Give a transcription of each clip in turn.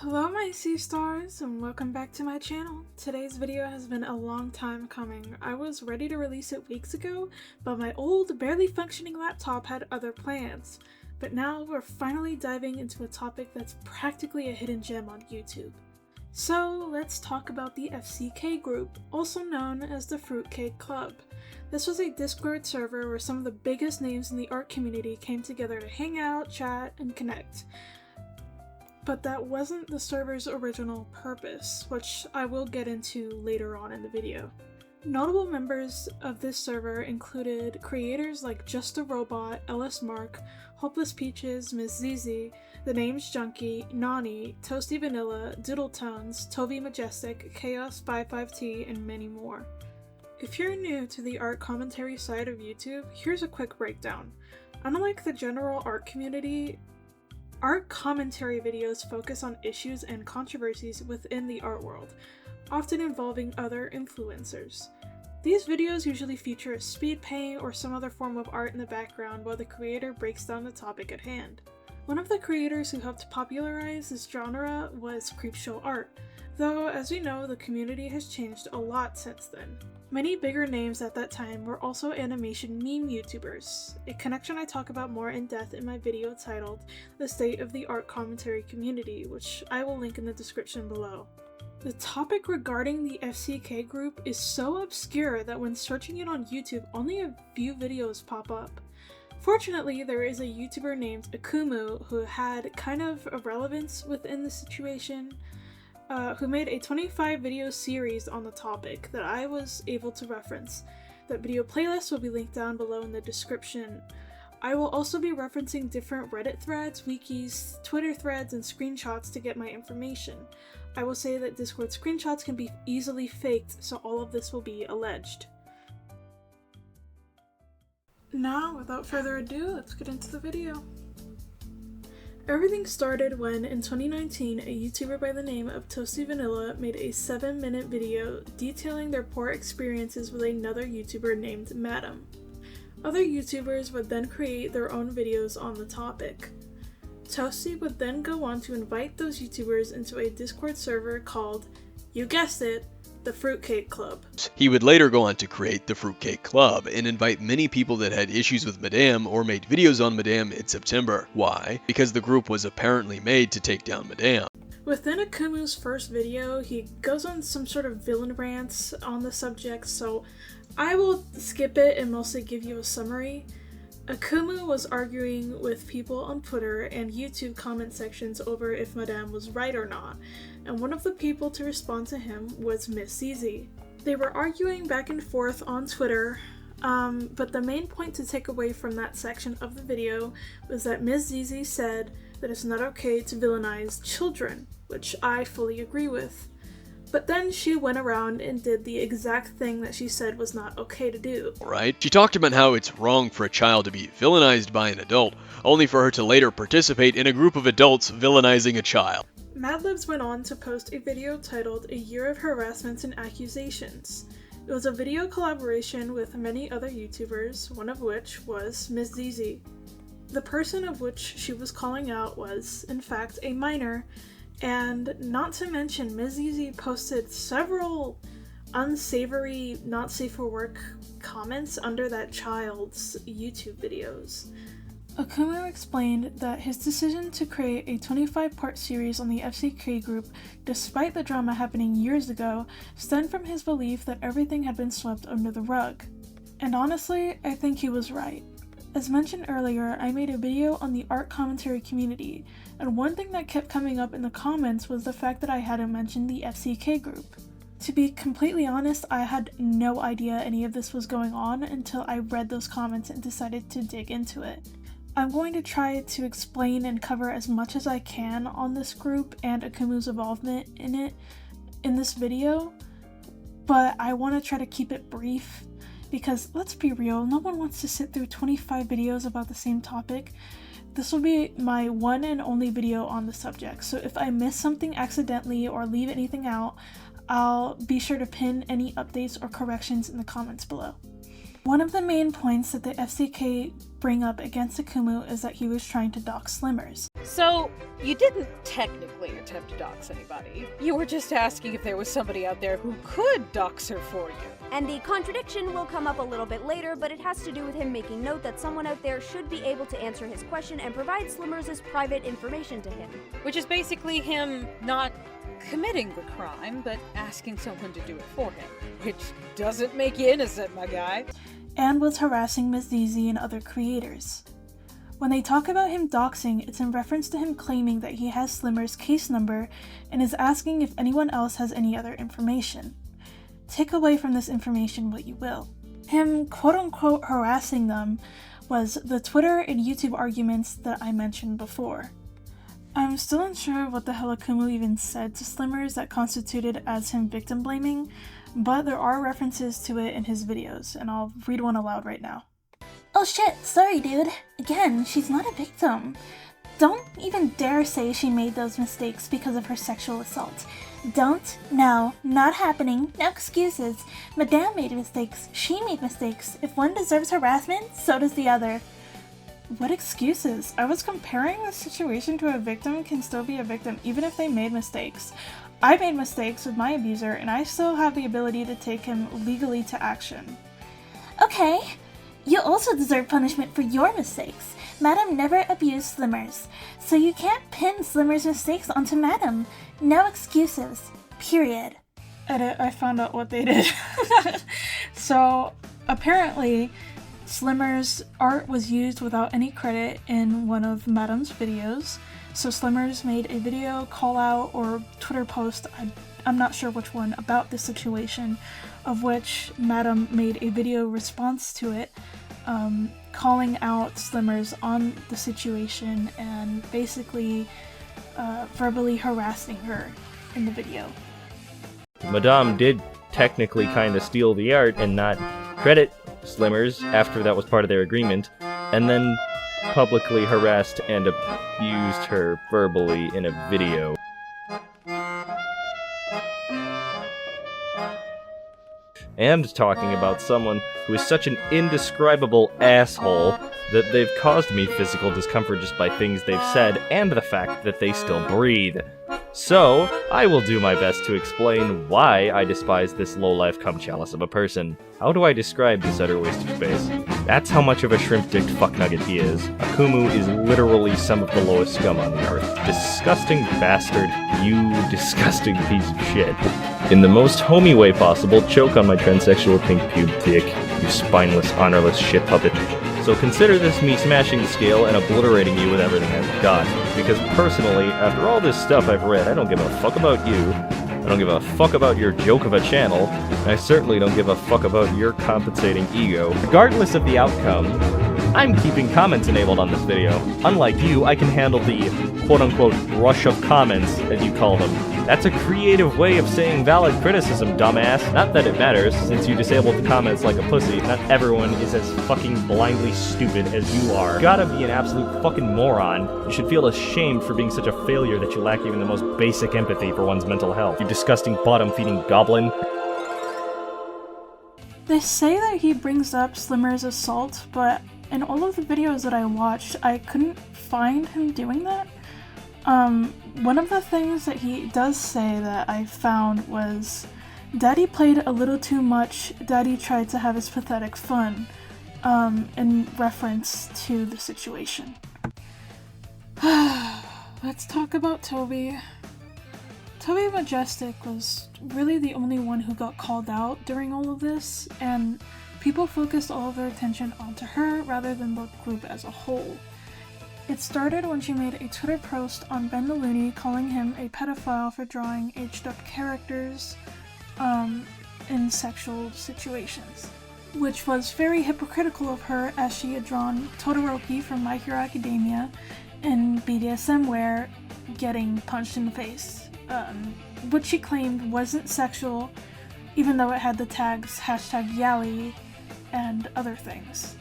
Hello my sea stars and welcome back to my channel. Today's video has been a long time coming. I was ready to release it weeks ago, but my old, barely functioning laptop had other plans. But now we're finally diving into a topic that's practically a hidden gem on YouTube. So let's talk about the FCK group, also known as the Fruitcake Club. This was a Discord server where some of the biggest names in the art community came together to hang out, chat, and connect. But that wasn't the server's original purpose, which I will get into later on in the video. Notable members of this server included creators like Just a Robot, LS Mark, Hopeless Peaches, Miss ZZ, The Names Junkie, Nani, Toasty Vanilla, Doodletones, Toby Majestic, Chaos 55T, and many more. If you're new to the art commentary side of YouTube, here's a quick breakdown. Unlike the general art community, art commentary videos focus on issues and controversies within the art world, often involving other influencers. These videos usually feature a speed paint or some other form of art in the background while the creator breaks down the topic at hand. One of the creators who helped popularize this genre was Creepshow Art, though as we know the community has changed a lot since then. Many bigger names at that time were also animation meme YouTubers, a connection I talk about more in depth in my video titled The State of the Art Commentary Community, which I will link in the description below. The topic regarding the FCK group is so obscure that when searching it on YouTube, only a few videos pop up. Fortunately, there is a YouTuber named Akumu who had kind of a relevance within the situation, who made a 25 video series on the topic that I was able to reference. That video playlist will be linked down below in the description. I will also be referencing different Reddit threads, wikis, Twitter threads, and screenshots to get my information. I will say that Discord screenshots can be easily faked, so all of this will be alleged. Now, without further ado, let's get into the video. Everything started when, in 2019, a YouTuber by the name of Toasty Vanilla made a 7-minute video detailing their poor experiences with another YouTuber named Madam. Other YouTubers would then create their own videos on the topic. Toasty would then go on to invite those YouTubers into a Discord server called, you guessed it, the Fruitcake Club. He would later go on to create the Fruitcake Club and invite many people that had issues with Madame or made videos on Madame in September. Why? Because the group was apparently made to take down Madame. Within Akumu's first video, he goes on some sort of villain rants on the subject, so I will skip it and mostly give you a summary. Akumu was arguing with people on Twitter and YouTube comment sections over if Madame was right or not, and one of the people to respond to him was Miss ZZ. They were arguing back and forth on Twitter, but the main point to take away from that section of the video was that Miss ZZ said that it's not okay to villainize children, which I fully agree with. But then she went around and did the exact thing that she said was not okay to do. Right? She talked about how it's wrong for a child to be villainized by an adult, only for her to later participate in a group of adults villainizing a child. Madlibs went on to post a video titled A Year of Harassments and Accusations. It was a video collaboration with many other YouTubers, one of which was Miss ZZ. The person of which she was calling out was, in fact, a minor, and not to mention Ms. ZZ posted several unsavory, not safe for work comments under that child's YouTube videos. Akumu explained that his decision to create a 25-part series on the FCK group, despite the drama happening years ago, stemmed from his belief that everything had been swept under the rug. And honestly, I think he was right. As mentioned earlier, I made a video on the art commentary community, and one thing that kept coming up in the comments was the fact that I hadn't mentioned the FCK group. To be completely honest, I had no idea any of this was going on until I read those comments and decided to dig into it. I'm going to try to explain and cover as much as I can on this group and Akumu's involvement in it in this video, but I want to try to keep it brief. Because let's be real, no one wants to sit through 25 videos about the same topic. This will be my one and only video on the subject, so if I miss something accidentally or leave anything out, I'll be sure to pin any updates or corrections in the comments below. One of the main points that the FCK bring up against Akumu is that he was trying to dox Slimmers. So, you didn't technically attempt to dox anybody. You were just asking if there was somebody out there who could dox her for you. And the contradiction will come up a little bit later, but it has to do with him making note that someone out there should be able to answer his question and provide Slimmers' private information to him. Which is basically him not committing the crime, but asking someone to do it for him. Which doesn't make you innocent, my guy. And was harassing Ms. ZZ and other creators. When they talk about him doxing, it's in reference to him claiming that he has Slimmer's case number and is asking if anyone else has any other information. Take away from this information what you will. Him quote-unquote harassing them was the Twitter and YouTube arguments that I mentioned before. I'm still unsure what the hell Akumu even said to Slimmers that constituted as him victim blaming, but there are references to it in his videos, and I'll read one aloud right now. Oh shit, sorry dude. Again, she's not a victim. Don't even dare say she made those mistakes because of her sexual assault. Don't. No. Not happening. No excuses. Madame made mistakes. She made mistakes. If one deserves harassment, so does the other. What excuses? I was comparing the situation to a victim can still be a victim even if they made mistakes. I made mistakes with my abuser and I still have the ability to take him legally to action. Okay. You also deserve punishment for your mistakes. Madam never abused Slimmers, so you can't pin Slimmers' mistakes onto Madam. No excuses. Period. Edit, I found out what they did. So, apparently, Slimmers' art was used without any credit in one of Madam's videos. So Slimmers made a video call out or Twitter post, I'm not sure which one, about this situation, of which Madam made a video response to it, calling out Slimmers on the situation and basically verbally harassing her in the video. Madame did technically kind of steal the art and not credit Slimmers after that was part of their agreement, and then publicly harassed and abused her verbally in a video. And talking about someone who is such an indescribable asshole that they've caused me physical discomfort just by things they've said and the fact that they still breathe. So, I will do my best to explain why I despise this low-life cum chalice of a person. How do I describe this utter waste of space? That's how much of a shrimp-dicked fucknugget he is. Akumu is literally some of the lowest scum on the earth. Disgusting bastard, you disgusting piece of shit. In the most homey way possible, choke on my transsexual pink pube dick, you spineless, honorless shit puppet. So consider this me smashing the scale and obliterating you with everything I've got. Because personally, after all this stuff I've read, I don't give a fuck about you, I don't give a fuck about your joke of a channel, and I certainly don't give a fuck about your compensating ego. Regardless of the outcome, I'm keeping comments enabled on this video. Unlike you, I can handle the quote-unquote rush of comments, as you call them. That's a creative way of saying valid criticism, dumbass. Not that it matters, since you disabled the comments like a pussy. Not everyone is as fucking blindly stupid as you are. You gotta be an absolute fucking moron. You should feel ashamed for being such a failure that you lack even the most basic empathy for one's mental health. You disgusting bottom-feeding goblin. They say that he brings up Slimmer's assault, but in all of the videos that I watched, I couldn't find him doing that. One of the things that he does say that I found was, Daddy played a little too much, Daddy tried to have his pathetic fun, in reference to the situation. Let's talk about Toby. Toby Majestic was really the only one who got called out during all of this, and people focused all of their attention onto her rather than the group as a whole. It started when she made a Twitter post on Ben the Looney calling him a pedophile for drawing aged-up characters in sexual situations, which was very hypocritical of her as she had drawn Todoroki from My Hero Academia and BDSM wear getting punched in the face, which she claimed wasn't sexual even though it had the tags #Yali and other things.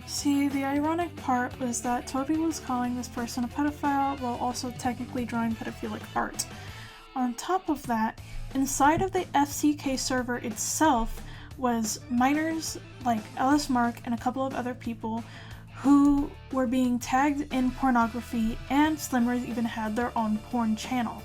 See, the ironic part was that Toby was calling this person a pedophile while also technically drawing pedophilic art. On top of that, inside of the FCK server itself was minors like Ellis Mark and a couple of other people who were being tagged in pornography, and Slimmers even had their own porn channel.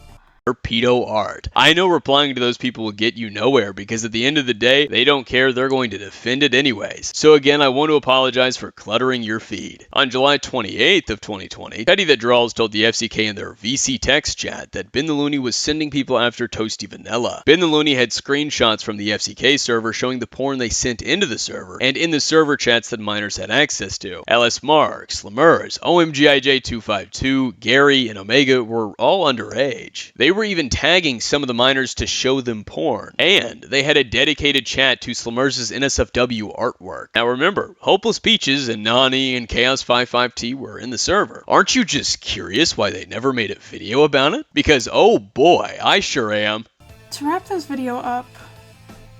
Pedo art. I know replying to those people will get you nowhere because at the end of the day, they don't care, they're going to defend it anyways. So again, I want to apologize for cluttering your feed. On July 28th of 2020, Teddy the Draws told the FCK in their VC text chat that Ben the Looney was sending people after Toasty Vanilla. Ben the Looney had screenshots from the FCK server showing the porn they sent into the server, and in the server chats that minors had access to. LS Mark, Slimmers, OMGIJ252, Gary, and Omega were all underage. They were even tagging some of the minors to show them porn, and they had a dedicated chat to Slimmers' NSFW artwork. Now remember, Hopeless Peaches and Nani and Chaos55T were in the server. Aren't you just curious why they never made a video about it? Because oh boy, I sure am. To wrap this video up,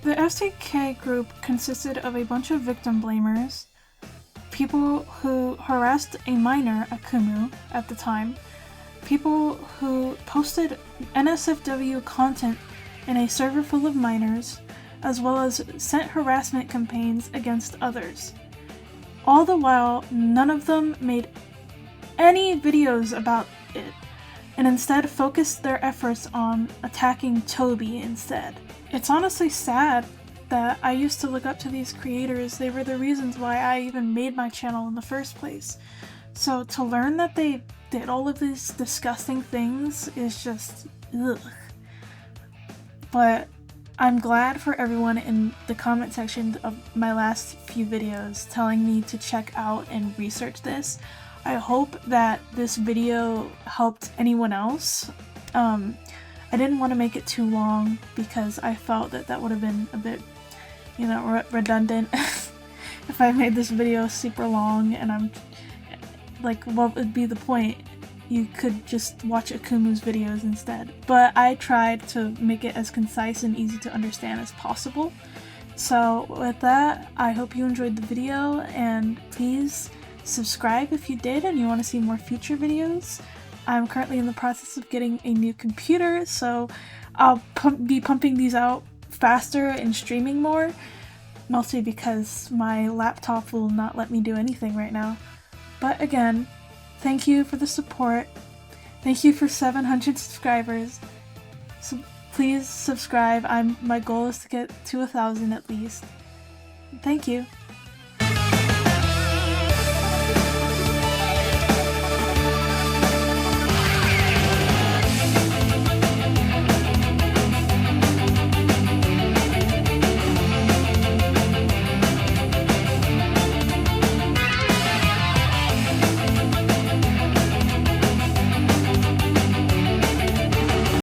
the FCK group consisted of a bunch of victim blamers, people who harassed a minor, Akumu, at the time, people who posted NSFW content in a server full of minors, as well as sent harassment campaigns against others. All the while, none of them made any videos about it, and instead focused their efforts on attacking Toby instead. It's honestly sad that I used to look up to these creators. They were the reasons why I even made my channel in the first place. So to learn that they did all of these disgusting things is just ugh. But I'm glad for everyone in the comment section of my last few videos telling me to check out and research this. I hope that this video helped anyone else. I didn't want to make it too long because I felt that that would have been a bit, redundant if I made this video super long, and I'm like, what would be the point? You could just watch Akumu's videos instead. But I tried to make it as concise and easy to understand as possible. So with that, I hope you enjoyed the video, and please subscribe if you did and you want to see more future videos. I'm currently in the process of getting a new computer, so I'll be pumping these out faster and streaming more, mostly because my laptop will not let me do anything right now. But again, thank you for the support. Thank you for 700 subscribers. So please subscribe. My goal is to get to 1,000 at least. Thank you.